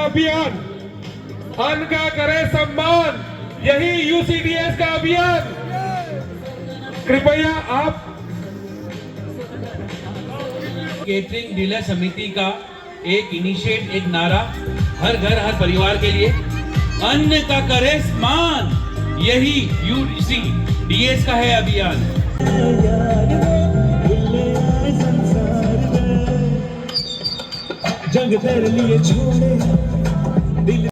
अभियान, अन्न का करे सम्मान, यही यूसीडीएस का अभियान। कृपया आप केटरिंग डीलर समिति का एक इनिशिएट, एक नारा, हर घर हर परिवार के लिए अन्न का करे सम्मान, यही यूसीडीएस का है अभियान। जंग तेरे लिए छोड़े दिल।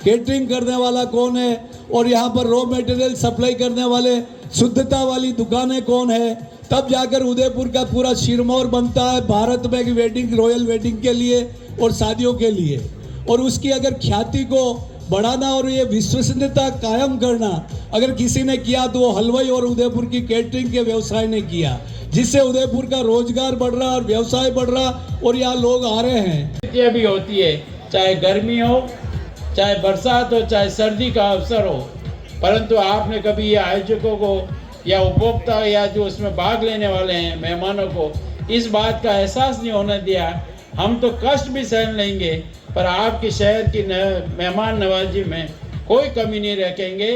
केटरिंग करने वाला कौन है और यहाँ पर रॉ मटेरियल सप्लाई करने वाले शुद्धता वाली दुकानें कौन है, तब जाकर उदयपुर का पूरा सिरमौर बनता है भारत में की वेडिंग, रॉयल वेडिंग के लिए और शादियों के लिए। और उसकी अगर ख्याति को बढ़ाना और ये विश्वसनीयता कायम करना अगर किसी ने किया तो वो हलवाई और उदयपुर की केटरिंग के व्यवसाय ने किया, जिससे उदयपुर का रोजगार बढ़ रहा और व्यवसाय बढ़ रहा और यहाँ लोग आ रहे हैं। ये भी होती है, चाहे गर्मी हो, चाहे बरसात हो, चाहे सर्दी का अवसर हो, परंतु आपने कभी ये आयोजकों को या उपभोक्ता या जो उसमें भाग लेने वाले हैं मेहमानों को इस बात का एहसास नहीं होने दिया। हम तो कष्ट भी सहन लेंगे पर आपके शहर की मेहमान नवाजी में कोई कमी नहीं रखेंगे।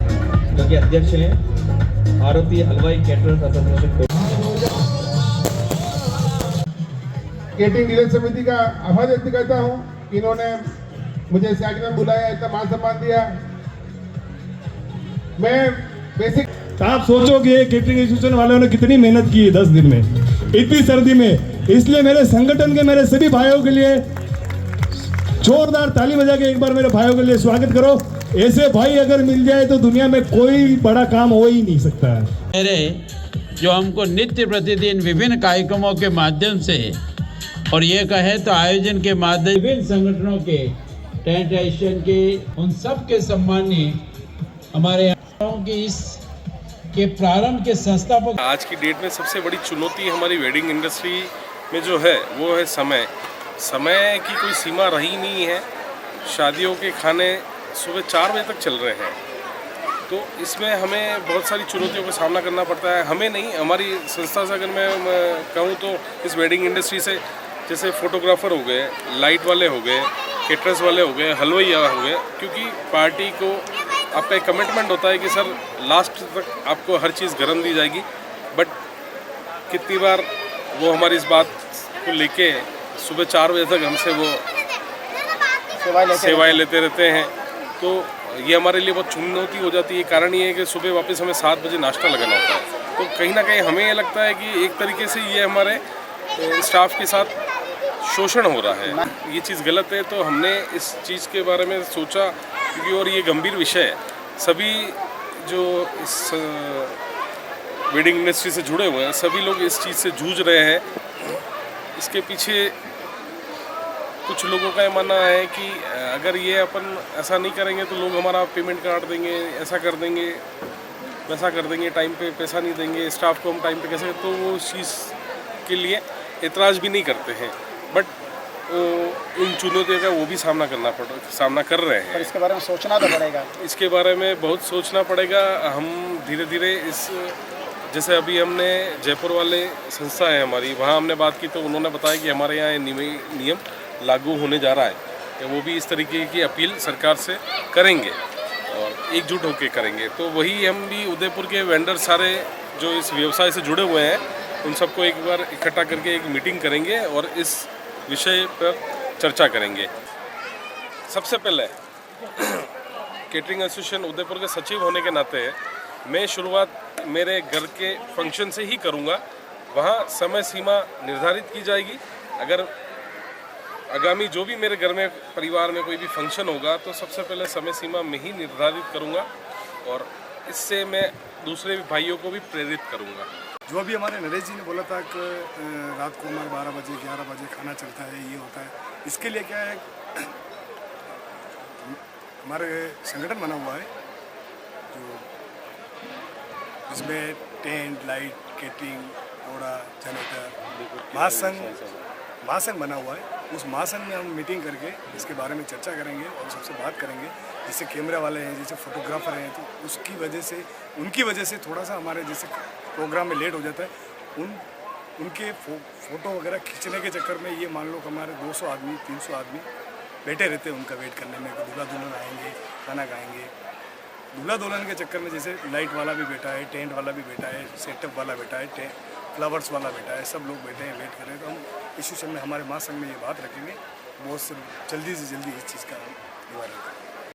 क्योंकि अध्यक्ष हैं भारतीय हलवाई कैटरर्स एसोसिएशन। केटरिंग डीलर समिति का आभार व्यक्त करता हूँ कि इन्होंने मुझे शादी में बुलाया, इतना मान सम्मान दिया। मैं बेसिक आप सोचोगे केटरिंग एसोसिएशन वालों ने कितनी मेहनत की है 10 दिन में, इतनी सर्दी में। इसलिए मेरे संगठन के मेरे सभी भाइयों के लिए जोरदार ताली बजा के एक बार मेरे भाइयों के लिए स्वागत करो। ऐसे भाई अगर मिल जाए तो दुनिया में कोई बड़ा काम हो ही नहीं सकता है। मेरे जो हमको नित्य प्रतिदिन विभिन्न कार्यक्रमों के माध्यम से और ये कहे तो आयोजन के माध्यम विभिन्न संगठनों के टेंट एशियन के उन सब के सम्मानीय हमारे यहाँ की इस के प्रारंभ के संस्थापक। आज की डेट में सबसे बड़ी चुनौती हमारी वेडिंग इंडस्ट्री में जो है वो है समय। समय की कोई सीमा रही नहीं है। शादियों के खाने सुबह 4 बजे तक चल रहे हैं, तो इसमें हमें बहुत सारी चुनौतियों का सामना करना पड़ता है। हमें नहीं, हमारी संस्था से अगर मैं कहूँ तो इस वेडिंग इंडस्ट्री से जैसे फोटोग्राफर हो गए, लाइट वाले हो गए, केटरर्स वाले हो गए, हलवाई हो गए, क्योंकि पार्टी को आपका एक कमिटमेंट होता है कि सर लास्ट तक आपको हर चीज़ गर्म दी जाएगी। बट कितनी बार वो हमारी इस बात को लेके सुबह 4 बजे तक हमसे वो सेवाएं लेते रहते हैं, तो ये हमारे लिए बहुत चुनौती हो जाती है। कारण ये है कि सुबह वापस हमें 7 बजे नाश्ता लगाना होता है, तो कहीं ना कहीं हमें ये लगता है कि एक तरीके से ये हमारे स्टाफ के साथ शोषण हो रहा है। ये चीज़ गलत है, तो हमने इस चीज़ के बारे में सोचा, क्योंकि और ये गंभीर विषय है। सभी जो इस वेडिंग इंडस्ट्री से जुड़े हुए हैं, सभी लोग इस चीज़ से जूझ रहे हैं। इसके पीछे कुछ लोगों का ये मानना है कि अगर ये अपन ऐसा नहीं करेंगे तो लोग हमारा पेमेंट काट देंगे, ऐसा कर देंगे, वैसा कर देंगे, टाइम पे पैसा नहीं देंगे, स्टाफ को हम टाइम पे कैसे, तो वो उस चीज़ के लिए एतराज़ भी नहीं करते हैं। बट इन चुनौतियों का वो भी सामना कर रहे हैं। पर इसके बारे में सोचना तो पड़ेगा। इसके बारे में बहुत सोचना पड़ेगा। हम धीरे धीरे इस, जैसे अभी हमने जयपुर वाले संस्था है हमारी, वहाँ हमने बात की तो उन्होंने बताया कि हमारे यहाँ नियम लागू होने जा रहा है, वो भी इस तरीके की अपील सरकार से करेंगे और एकजुट होकर करेंगे। तो वही हम भी उदयपुर के वेंडर सारे जो इस व्यवसाय से जुड़े हुए हैं उन सबको एक बार इकट्ठा करके एक मीटिंग करेंगे और इस विषय पर चर्चा करेंगे। सबसे पहले केटरिंग एसोसिएशन उदयपुर के सचिव होने के नाते मैं शुरुआत मेरे घर के फंक्शन से ही करूंगा। वहां समय सीमा निर्धारित की जाएगी। अगर आगामी जो भी मेरे घर में परिवार में कोई भी फंक्शन होगा तो सबसे पहले समय सीमा में ही निर्धारित करूंगा और इससे मैं दूसरे भाइयों को भी प्रेरित करूंगा। जो अभी हमारे नरेश जी ने बोला था कि रात को हमारे 12 बजे 11 बजे खाना चलता है, ये होता है, इसके लिए क्या है, हमारे संगठन बना हुआ है जो जिसमें टेंट, लाइट, केटरिंग, घोड़ा, जनरेटर, महासंघ बना हुआ है। उस महासंघ में हम मीटिंग करके इसके बारे में चर्चा करेंगे और सबसे बात करेंगे। जैसे कैमरा वाले हैं, जैसे फोटोग्राफर हैं, तो उसकी वजह से, उनकी वजह से थोड़ा सा हमारे जैसे प्रोग्राम में लेट हो जाता है। उनके फ़ोटो वगैरह खींचने के चक्कर में ये मान लो कि हमारे 200 आदमी 300 आदमी बैठे रहते हैं उनका वेट करने में कि दूल्हा दुल्हन आएंगे, खाना खाएंगे। दूल्हा दुल्हन के चक्कर में जैसे लाइट वाला भी बैठा है, टेंट वाला भी बैठा है, सेटअप वाला बैठा है, फ्लावर्स वाला बैठा है, सब लोग बैठे हैं, वेट कर रहे हैं। तो हम एसोसिएशन में हमारे महासंघ में ये बात रखेंगे, बहुत से जल्दी से जल्दी इस चीज़ का निवारण करें।